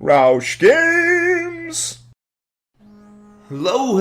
RAUSCH Games! Hello,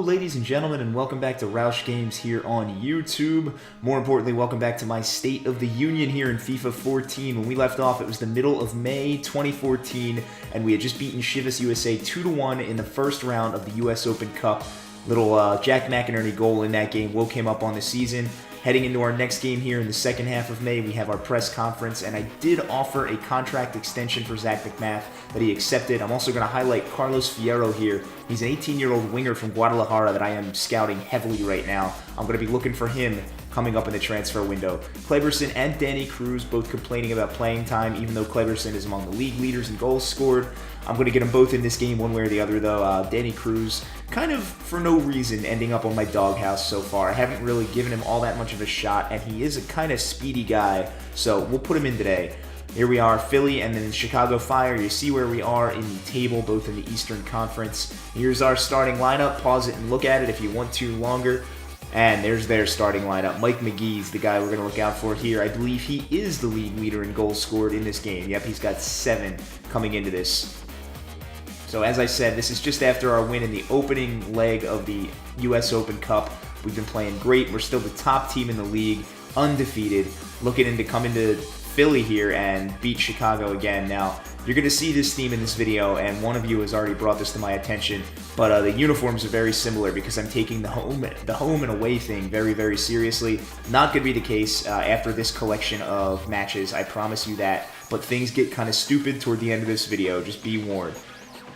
ladies and gentlemen, and welcome back to RAUSCH Games here on YouTube. More importantly, welcome back to my State of the Union here in FIFA 14. When we left off, it was the middle of May 2014, and we had just beaten Chivas USA 2-1 in the first round of the US Open Cup. Little Jack McInerney goal in that game woke him up on the season. Heading into our next game here in the second half of May, we have our press conference, and I did offer a contract extension for Zach McMath that he accepted. I'm also going to highlight Carlos Fierro here. He's an 18-year-old winger from Guadalajara that I am scouting heavily right now. I'm going to be looking for him coming up in the transfer window. Kleberson and Danny Cruz both complaining about playing time, even though Kleberson is among the league leaders in goals scored. I'm going to get them both in this game one way or the other, though. Danny Cruz, kind of for no reason, ending up on my doghouse so far. I haven't really given him all that much of a shot, and he is a kind of speedy guy, so we'll put him in today. Here we are, Philly, and then Chicago Fire. You see where we are in the table, both in the Eastern Conference. Here's our starting lineup. Pause it and look at it if you want to longer. And there's their starting lineup. Mike McGee's the guy we're going to look out for here. I believe he is the league leader in goals scored in this game. Yep, he's got 7 coming into this. So as I said, this is just after our win in the opening leg of the US Open Cup. We've been playing great. We're still the top team in the league, undefeated, looking to come into Philly here and beat Chicago again. Now, you're going to see this theme in this video, and one of you has already brought this to my attention, but the uniforms are very similar because I'm taking the home and away thing very, very seriously. Not going to be the case after this collection of matches, I promise you that, but things get kind of stupid toward the end of this video, just be warned.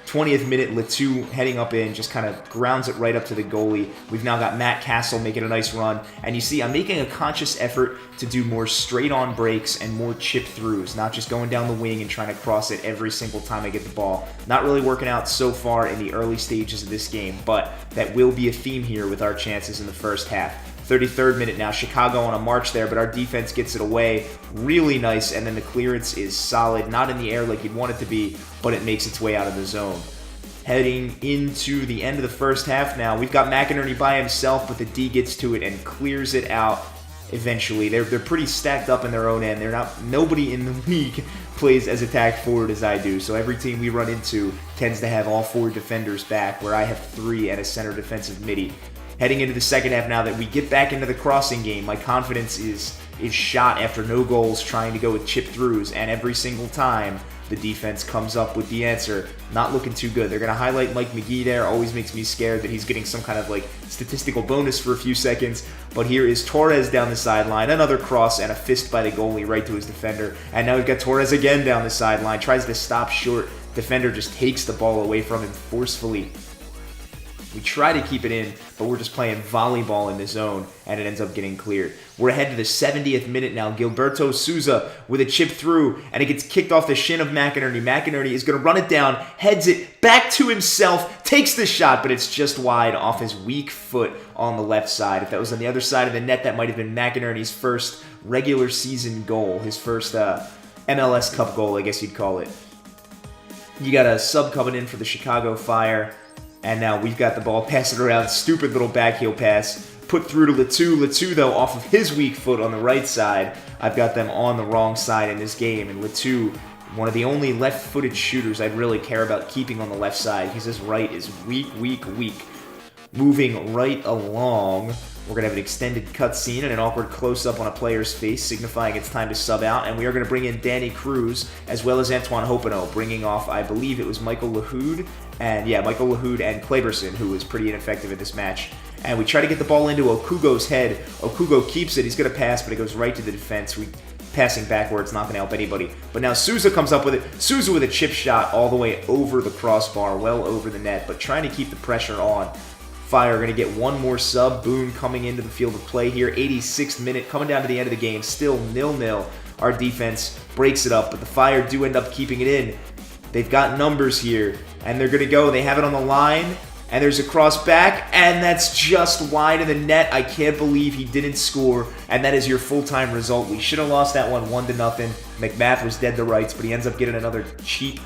20th minute, Letou heading up in, just kind of grounds it right up to the goalie. We've now got Matt Castle making a nice run. And you see, I'm making a conscious effort to do more straight-on breaks and more chip-throughs, not just going down the wing and trying to cross it every single time I get the ball. Not really working out so far in the early stages of this game, but that will be a theme here with our chances in the first half. 33rd minute now, Chicago on a march there, but our defense gets it away. Really nice, and then the clearance is solid. Not in the air like you'd want it to be, but it makes its way out of the zone. Heading into the end of the first half now, we've got McInerney by himself, but the D gets to it and clears it out eventually. They're pretty stacked up in their own end. Nobody in the league plays as attack forward as I do, so every team we run into tends to have all 4 defenders back, where I have 3 and a center defensive midi. Heading into the second half now that we get back into the crossing game, my confidence is shot after no goals trying to go with chip throughs, and every single time the defense comes up with the answer. Not looking too good. They're going to highlight Mike McGee there. Always makes me scared that he's getting some kind of like statistical bonus for a few seconds. But here is Torres down the sideline. Another cross and a fist by the goalie right to his defender. And now we've got Torres again down the sideline. Tries to stop short. Defender just takes the ball away from him forcefully. We try to keep it in, but we're just playing volleyball in the zone, and it ends up getting cleared. We're ahead to the 70th minute now. Gilberto Souza with a chip through, and it gets kicked off the shin of McInerney. McInerney is going to run it down, heads it back to himself, takes the shot, but it's just wide off his weak foot on the left side. If that was on the other side of the net, that might have been McInerney's first regular season goal, his first MLS Cup goal, I guess you'd call it. You got a sub coming in for the Chicago Fire. And now we've got the ball, pass it around, stupid little backheel pass, put through to Letou. Letou, though, off of his weak foot on the right side. I've got them on the wrong side in this game, and Letou, one of the only left-footed shooters I'd really care about keeping on the left side. His right is weak. Moving right along, we're going to have an extended cutscene and an awkward close-up on a player's face, signifying it's time to sub out, and we are going to bring in Danny Cruz, as well as Antoine Hopino, bringing off, I believe it was Michael Lahoud, and Kleberson, who was pretty ineffective in this match. And we try to get the ball into Okugo's head. Okugo keeps it. He's going to pass, but it goes right to the defense. Passing backwards, not going to help anybody. But now Souza comes up with it. Souza with a chip shot all the way over the crossbar, well over the net, but trying to keep the pressure on. Fire are going to get one more sub. Boone coming into the field of play here. 86th minute, coming down to the end of the game. Still 0-0. Our defense breaks it up, but the Fire do end up keeping it in. They've got numbers here, and they're going to go. They have it on the line, and there's a cross back, and that's just wide of the net. I can't believe he didn't score, and that is your full-time result. We should have lost that one 1-0. McMath was dead to rights, but he ends up getting another cheap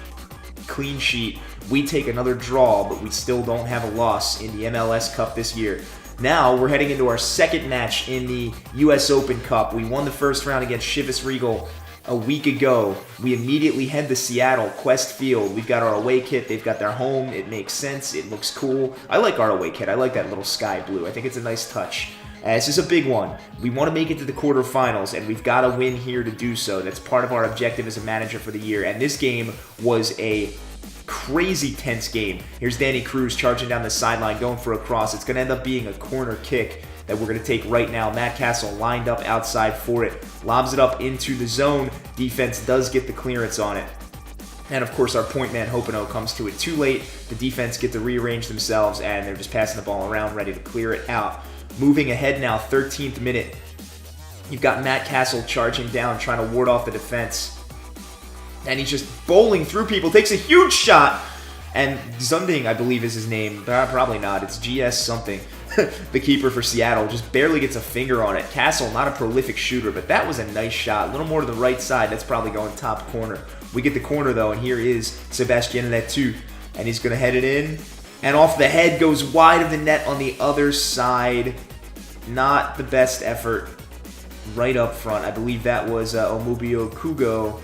clean sheet. We take another draw, but we still don't have a loss in the MLS Cup this year. Now we're heading into our second match in the US Open Cup. We won the first round against Chivas Regal a week ago, we immediately head to Seattle, Quest Field. We've got our away kit. They've got their home. It makes sense. It looks cool. I like our away kit. I like that little sky blue. I think it's a nice touch. This is a big one. We want to make it to the quarterfinals, and we've got to win here to do so. That's part of our objective as a manager for the year. And this game was a crazy tense game. Here's Danny Cruz charging down the sideline, going for a cross. It's going to end up being a corner kick that we're going to take right now. Matt Castle lined up outside for it, lobs it up into the zone. Defense does get the clearance on it. And of course, our point man, Hopino, comes to it too late. The defense get to rearrange themselves, and they're just passing the ball around, ready to clear it out. Moving ahead now, 13th minute. You've got Matt Castle charging down, trying to ward off the defense. And he's just bowling through people, takes a huge shot. And Zunding, I believe is his name. Probably not. It's GS something. The keeper for Seattle just barely gets a finger on it. Castle, not a prolific shooter, but that was a nice shot. A little more to the right side. That's probably going top corner. We get the corner, though, and here is Sebastien Letu. And he's going to head it in. And off the head, goes wide of the net on the other side. Not the best effort right up front. I believe that was Omubio Kugo,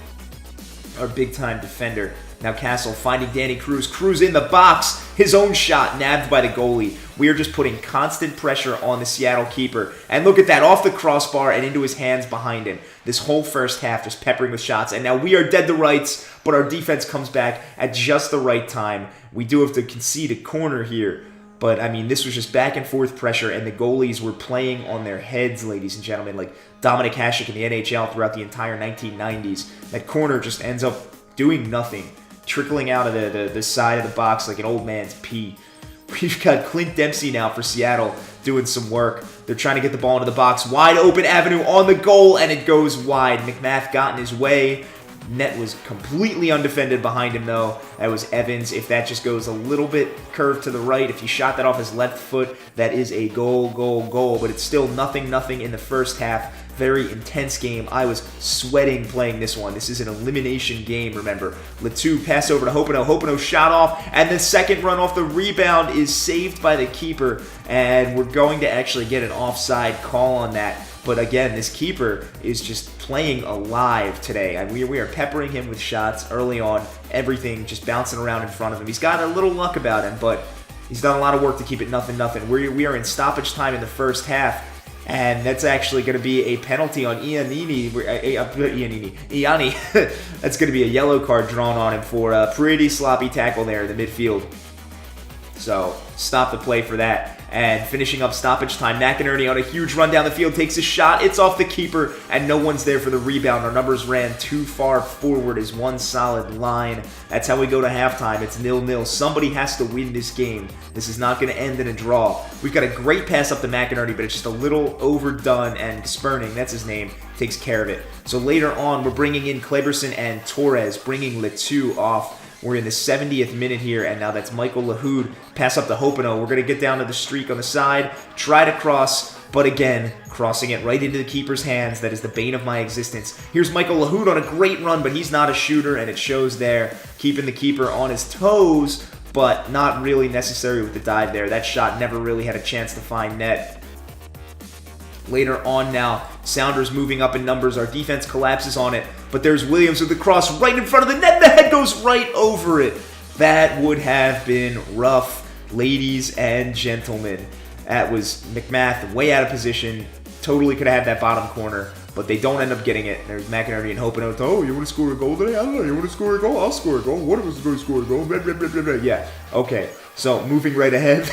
our big-time defender. Now Castle finding Danny Cruz. Cruz in the box. His own shot nabbed by the goalie. We are just putting constant pressure on the Seattle keeper. And look at that, off the crossbar and into his hands behind him. This whole first half just peppering with shots. And now we are dead to rights, but our defense comes back at just the right time. We do have to concede a corner here. But, I mean, this was just back and forth pressure, and the goalies were playing on their heads, ladies and gentlemen, like Dominik Hasek in the NHL throughout the entire 1990s. That corner just ends up doing nothing, trickling out of the side of the box like an old man's pee. We've got Clint Dempsey now for Seattle doing some work. They're trying to get the ball into the box. Wide open avenue on the goal, and it goes wide. McMath got in his way. Net was completely undefended behind him, though. That was Evans. If that just goes a little bit curved to the right, if he shot that off his left foot, that is a goal. But it's still nothing in the first half. Very intense game. I was sweating playing this one. This is an elimination game, remember. Letu pass over to Hopino. Hopino shot off, and the second run off the rebound is saved by the keeper, and we're going to actually get an offside call on that. But again, this keeper is just playing alive today. And we are peppering him with shots early on. Everything just bouncing around in front of him. He's got a little luck about him, but he's done a lot of work to keep it 0-0. We are in stoppage time in the first half. And that's actually going to be a penalty on Iani. That's going to be a yellow card drawn on him for a pretty sloppy tackle there in the midfield. So stop the play for that. And finishing up stoppage time, McInerney on a huge run down the field takes a shot. It's off the keeper, and no one's there for the rebound. Our numbers ran too far forward as one solid line. That's how we go to halftime. It's 0-0. Somebody has to win this game. This is not going to end in a draw. We've got a great pass up to McInerney, but it's just a little overdone, and Sperning, that's his name, takes care of it. So later on, we're bringing in Kleberson and Torres, bringing Letu off. We're in the 70th minute here, and now that's Michael Lahoud. Pass up to Hopino. We're going to get down to the streak on the side, try to cross, but again, crossing it right into the keeper's hands. That is the bane of my existence. Here's Michael Lahoud on a great run, but he's not a shooter, and it shows there, keeping the keeper on his toes, but not really necessary with the dive there. That shot never really had a chance to find net. Later on now, Sounders moving up in numbers. Our defense collapses on it, but there's Williams with the cross right in front of the net. The head goes right over it. That would have been rough, ladies and gentlemen. That was McMath way out of position. Totally could have had that bottom corner, but they don't end up getting it. There's McInerney and Hopino. Oh, you want to score a goal today? I don't know. You want to score a goal? I'll score a goal. One of us is going to score a goal. Blah, blah, blah, blah, blah. Yeah, okay. So, moving right ahead,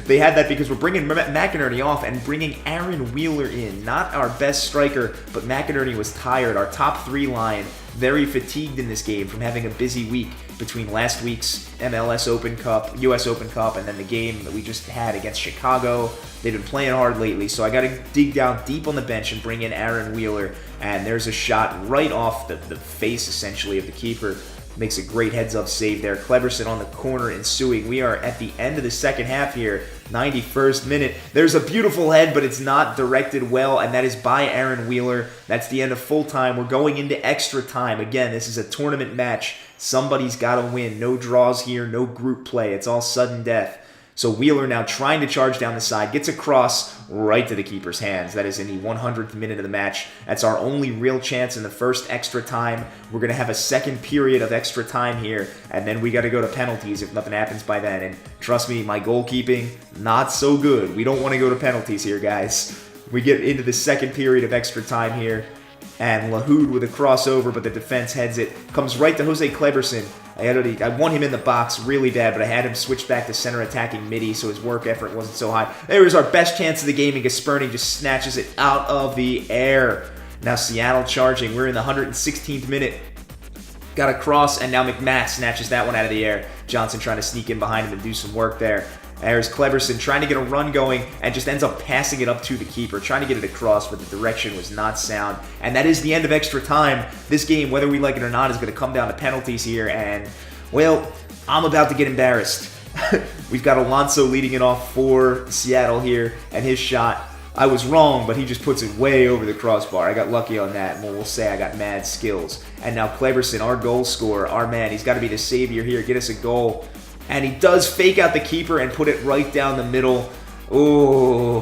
they had that because we're bringing McInerney off and bringing Aaron Wheeler in. Not our best striker, but McInerney was tired. Our top three line, very fatigued in this game from having a busy week between last week's MLS Open Cup, US Open Cup, and then the game that we just had against Chicago. They've been playing hard lately, so I got to dig down deep on the bench and bring in Aaron Wheeler. And there's a shot right off the face, essentially, of the keeper. Makes a great heads-up save there. Kleberson on the corner ensuing. We are at the end of the second half here. 91st minute. There's a beautiful head, but it's not directed well, and that is by Aaron Wheeler. That's the end of full time. We're going into extra time. Again, this is a tournament match. Somebody's got to win. No draws here, no group play. It's all sudden death. So Wheeler now trying to charge down the side, gets a cross right to the keeper's hands. That is in the 100th minute of the match. That's our only real chance in the first extra time. We're going to have a second period of extra time here, and then we got to go to penalties if nothing happens by then. And trust me, my goalkeeping, not so good. We don't want to go to penalties here, guys. We get into the second period of extra time here, and Lahoud with a crossover, but the defense heads it. Comes right to Jose Kleberson. I want him in the box really bad, but I had him switch back to center attacking midi, so his work effort wasn't so high. There was our best chance of the game, and Gasperni just snatches it out of the air. Now Seattle charging. We're in the 116th minute. Got a cross, and now McMath snatches that one out of the air. Johnson trying to sneak in behind him and do some work there. There's Kleberson trying to get a run going and just ends up passing it up to the keeper, trying to get it across, but the direction was not sound. And that is the end of extra time. This game, whether we like it or not, is going to come down to penalties here. And, well, I'm about to get embarrassed. We've got Alonso leading it off for Seattle here, and his shot, I was wrong, but he just puts it way over the crossbar. I got lucky on that, and we'll say I got mad skills. And now Kleberson, our goal scorer, our man, he's got to be the savior here, get us a goal. And he does fake out the keeper and put it right down the middle. Oh,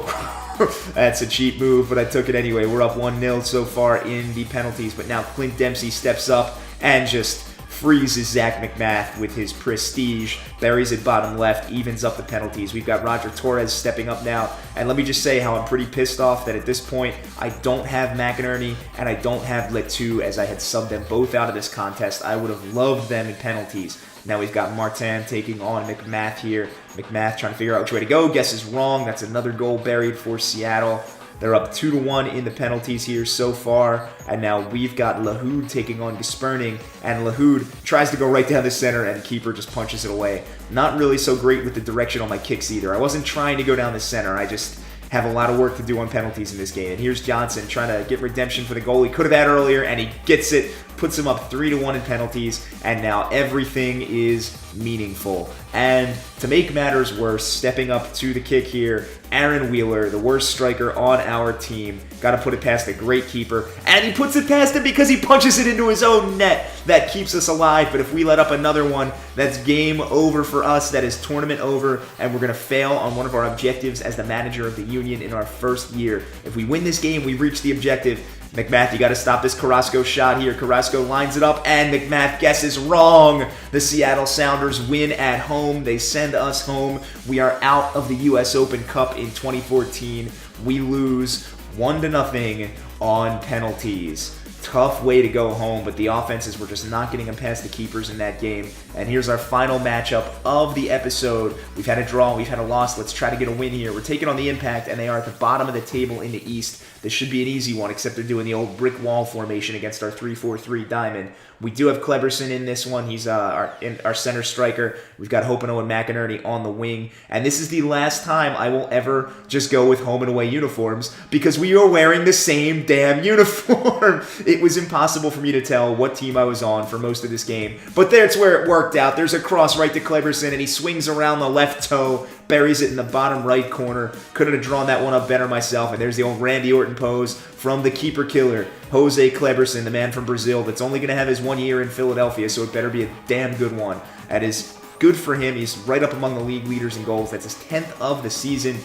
that's a cheap move, but I took it anyway. We're up 1-0 so far in the penalties, but now Clint Dempsey steps up and just freezes Zach McMath with his prestige. Buries it bottom left, evens up the penalties. We've got Roger Torres stepping up now. And let me just say how I'm pretty pissed off that at this point, I don't have McInerney and I don't have Letou, as I had subbed them both out of this contest. I would have loved them in penalties. Now we've got Martin taking on McMath here. McMath trying to figure out which way to go. Guesses wrong. That's another goal buried for Seattle. They're up 2-1 in the penalties here so far. And now we've got Lahoud taking on Gasperning. And Lahoud tries to go right down the center, and the keeper just punches it away. Not really so great with the direction on my kicks either. I wasn't trying to go down the center. I just have a lot of work to do on penalties in this game. And here's Johnson trying to get redemption for the goal he could have had earlier, and he gets it, puts him up 3-1 in penalties, and now everything is meaningful. And to make matters worse, stepping up to the kick here, Aaron Wheeler, the worst striker on our team, got to put it past the great keeper, and he puts it past him because he punches it into his own net. That keeps us alive, but if we let up another one, that's game over for us. That is tournament over, and we're going to fail on one of our objectives as the manager of the Union in our first year. If we win this game, we reach the objective. McMath, you got to stop this Carrasco shot here. Carrasco lines it up, and McMath guesses wrong. The Seattle Sounders win at home. They send us home. We are out of the U.S. Open Cup in 2014. We lose 1-0 on penalties. Tough way to go home, but the offenses were just not getting them past the keepers in that game. And here's our final matchup of the episode. We've had a draw, we've had a loss. Let's try to get a win here. We're taking on the Impact, and they are at the bottom of the table in the East. This should be an easy one, except they're doing the old brick wall formation against our 3-4-3 diamond. We do have Kleberson in this one. He's our center striker. We've got Hopino and McInerney on the wing. And this is the last time I will ever just go with home and away uniforms because we are wearing the same damn uniform. It was impossible for me to tell what team I was on for most of this game. But that's where it worked out. There's a cross right to Kleberson, and he swings around the left toe, buries it in the bottom right corner. Couldn't have drawn that one up better myself. And there's the old Randy Orton pose from the keeper killer, Jose Kleberson, the man from Brazil that's only going to have his 1 year in Philadelphia, so it better be a damn good one. That is good for him. He's right up among the league leaders in goals. That's his 10th of the season.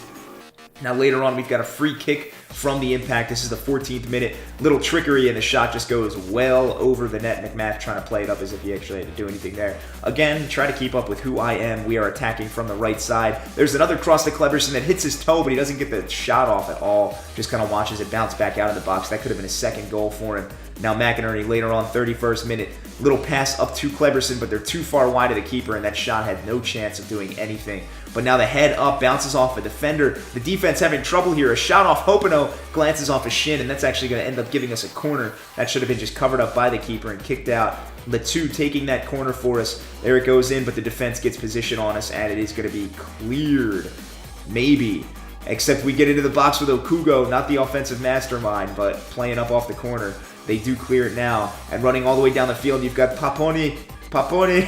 Now later on, we've got a free kick from the Impact. This is the 14th minute. Little trickery, and the shot just goes well over the net. McMath trying to play it up as if he actually had to do anything there. Again, try to keep up with who I am. We are attacking from the right side. There's another cross to Kleberson that hits his toe, but he doesn't get the shot off at all. Just kind of watches it bounce back out of the box. That could have been a second goal for him. Now McInerney later on, 31st minute. Little pass up to Kleberson, but they're too far wide of the keeper, and that shot had no chance of doing anything. But now the head up bounces off a defender. The defense having trouble here. A shot off Hopino glances off his shin, and that's actually going to end up giving us a corner. That should have been just covered up by the keeper and kicked out. Letou taking that corner for us. There it goes in, but the defense gets position on us, and it is going to be cleared. Maybe. Except we get into the box with Okugo, not the offensive mastermind, but playing up off the corner. They do clear it now. And running all the way down the field, you've got Paponi. Paponi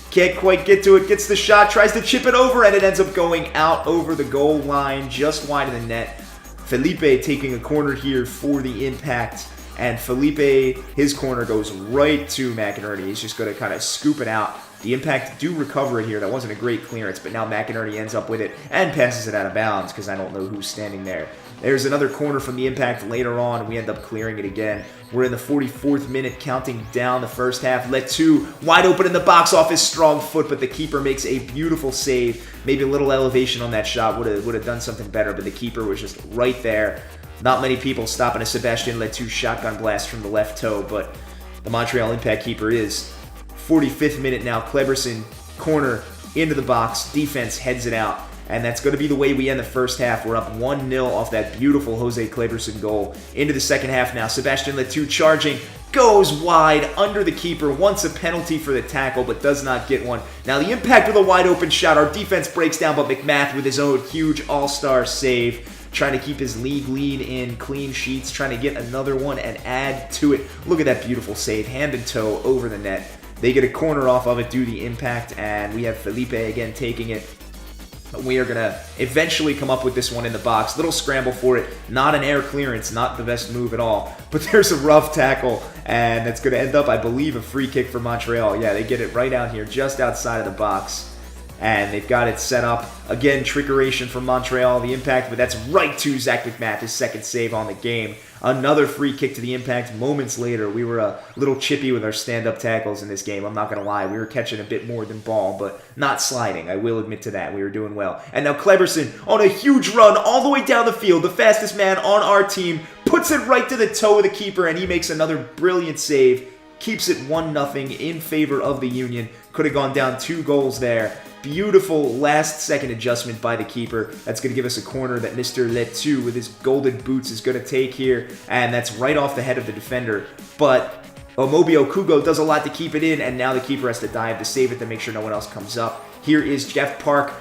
can't quite get to it, gets the shot, tries to chip it over, and it ends up going out over the goal line, just wide of the net. Felipe taking a corner here for the Impact. and Felipe, his corner goes right to McInerney. He's just going to kind of scoop it out. The Impact do recover it here. That wasn't a great clearance, but now McInerney ends up with it and passes it out of bounds because I don't know who's standing there. There's another corner from the Impact later on, and we end up clearing it again. We're in the 44th minute, counting down the first half. Letu wide open in the box off his strong foot, but the keeper makes a beautiful save. Maybe a little elevation on that shot would have done something better, but the keeper was just right there. Not many people stopping a Sebastian Letu shotgun blast from the left toe, but the Montreal Impact keeper is. 45th minute now, Kleberson, corner, into the box, defense heads it out. And that's going to be the way we end the first half. We're up 1-0 off that beautiful Jose Kleberson goal. Into the second half now. Sebastian Letu charging. Goes wide under the keeper. Wants a penalty for the tackle, but does not get one. Now the Impact with a wide open shot. Our defense breaks down, but McMath with his own huge all-star save. Trying to keep his league lead in clean sheets. Trying to get another one and add to it. Look at that beautiful save. Hand and toe over the net. They get a corner off of it due to the Impact, and we have Felipe again taking it. We are going to eventually come up with this one in the box. Little scramble for it. Not an air clearance. Not the best move at all. But there's a rough tackle, and that's going to end up, I believe, a free kick for Montreal. Yeah, they get it right out here, just outside of the box. And they've got it set up. Again, trickeration from Montreal, the Impact, but that's right to Zach McMath, his second save on the game. Another free kick to the Impact. Moments later, we were a little chippy with our stand-up tackles in this game. I'm not going to lie. We were catching a bit more than ball, but not sliding. I will admit to that. We were doing well. And now Kleberson on a huge run all the way down the field. The fastest man on our team puts it right to the toe of the keeper, and he makes another brilliant save. Keeps it 1-0 in favor of the Union. Could have gone down 2 goals there. Beautiful last-second adjustment by the keeper. That's going to give us a corner that Mr. Letu with his golden boots is going to take here. And that's right off the head of the defender. But Omobi Okugo does a lot to keep it in, and now the keeper has to dive to save it to make sure no one else comes up. Here is Jeff Park.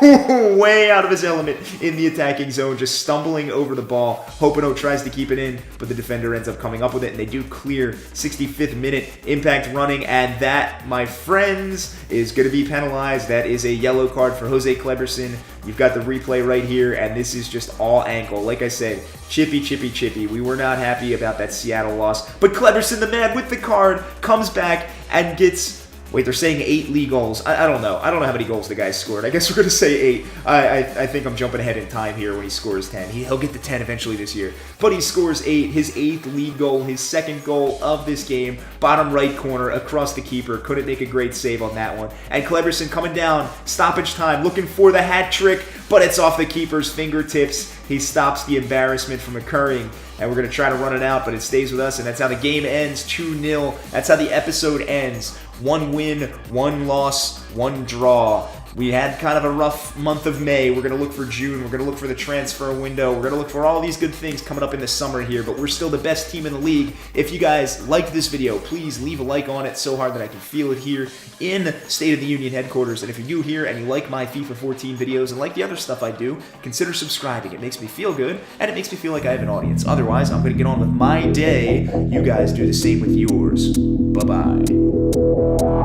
Way out of his element in the attacking zone, just stumbling over the ball. Hopino tries to keep it in, but the defender ends up coming up with it, and they do clear. 65th minute, Impact running, and that, my friends, is going to be penalized. That is a yellow card for Jose Kleberson. You've got the replay right here, and this is just all ankle. Like I said, chippy, chippy, chippy. We were not happy about that Seattle loss, but Kleberson, the man with the card, comes back and gets... Wait, they're saying 8 league goals. I don't know. I don't know how many goals the guy scored. I guess we're going to say 8. I think I'm jumping ahead in time here when he scores 10. He'll get to 10 eventually this year. But he scores 8. His 8th league goal, his second goal of this game. Bottom right corner across the keeper. Couldn't make a great save on that one. And Kleberson coming down. Stoppage time. Looking for the hat trick. But it's off the keeper's fingertips. He stops the embarrassment from occurring. And we're going to try to run it out, but it stays with us. And that's how the game ends, 2-0. That's how the episode ends. 1 win, 1 loss, 1 draw. We had kind of a rough month of May. We're going to look for June. We're going to look for the transfer window. We're going to look for all these good things coming up in the summer here, but we're still the best team in the league. If you guys liked this video, please leave a like on it so hard that I can feel it here in State of the Union headquarters. And if you're new here and you like my FIFA 14 videos and like the other stuff I do, consider subscribing. It makes me feel good, and it makes me feel like I have an audience. Otherwise, I'm going to get on with my day. You guys do the same with yours. Bye-bye.